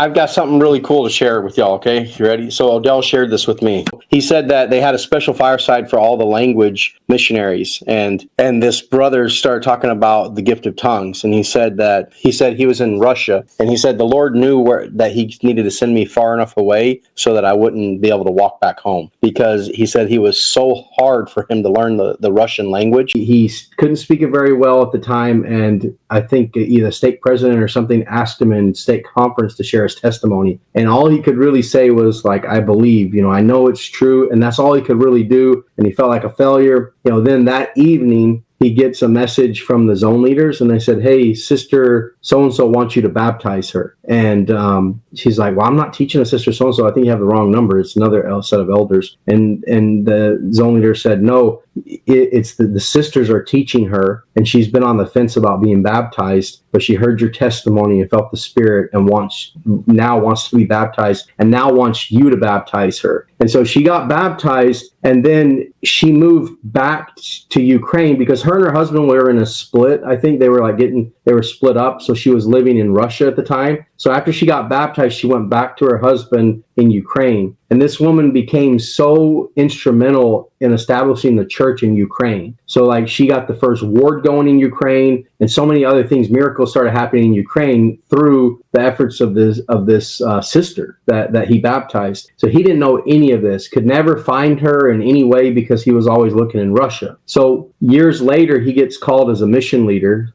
I've got something really cool to share with y'all, okay? You ready? So Odell shared this with me. He said that they had a special fireside for all the language missionaries, and this brother started talking about the gift of tongues, and he said he was in Russia, and he said the Lord knew that he needed to send me far enough away so that I wouldn't be able to walk back home, because he said he was so hard for him to learn the Russian language. He couldn't speak it very well at the time, and I think either stake president or something asked him in stake conference to share his testimony, and all he could really say was like, I believe, I know it's true, and that's all he could really do, and he felt like a failure. Then that evening he gets a message from the zone leaders, and they said, hey, sister so-and-so wants you to baptize her. And she's like, well, I'm not teaching a sister so-and-so. I think you have the wrong number. It's another set of elders. And the zone leader said, no, it's the sisters are teaching her, and she's been on the fence about being baptized, but she heard your testimony and felt the Spirit and now wants to be baptized, and now wants you to baptize her. And so she got baptized, and then she moved back to Ukraine because her and her husband were in a split. I think they were split up. So she was living in Russia at the time. So after she got baptized, she went back to her husband in Ukraine. And this woman became so instrumental in establishing the church in Ukraine. So like she got the first ward going in Ukraine, and so many other things, miracles started happening in Ukraine through the efforts of this sister that he baptized. So he didn't know any of this, could never find her in any way because he was always looking in Russia. So years later, he gets called as a mission leader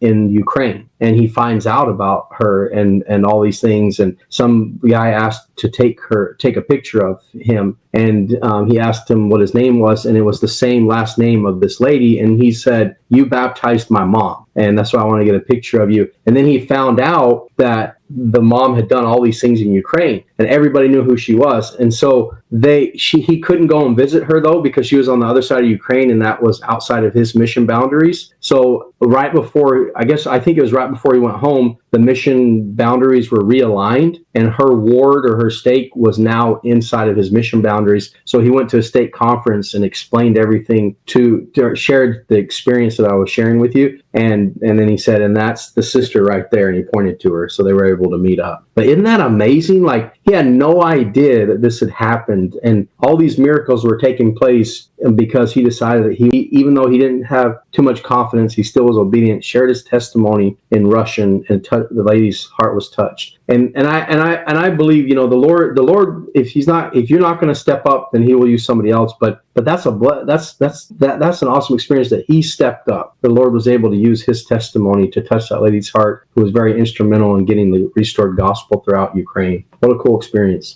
in Ukraine, and he finds out about her and all these things. And some guy asked to take a picture of him, and he asked him what his name was, and it was the same last name of this lady. And he said, you baptized my mom, and that's why I want to get a picture of you. And then he found out that the mom had done all these things in Ukraine, and everybody knew who she was. And so he couldn't go and visit her though, because she was on the other side of Ukraine, and that was outside of his mission boundaries. So right before, I think it was right before he went home, the mission boundaries were realigned, and her ward or her stake was now inside of his mission boundaries. So he went to a stake conference and explained everything shared the experience that I was sharing with you. And then he said, and that's the sister right there. And he pointed to her. So they were able to meet up. But isn't that amazing? Like, he had no idea that this had happened. And all these miracles were taking place because he decided that even though he didn't have too much confidence, he still was obedient, shared his testimony in Russian, and the lady's heart was touched. And I believe, the Lord, if you're not going to step up, then he will use somebody else. But that's an awesome experience that he stepped up. The Lord was able to use his testimony to touch that lady's heart, who was very instrumental in getting the restored gospel throughout Ukraine. What a cool experience.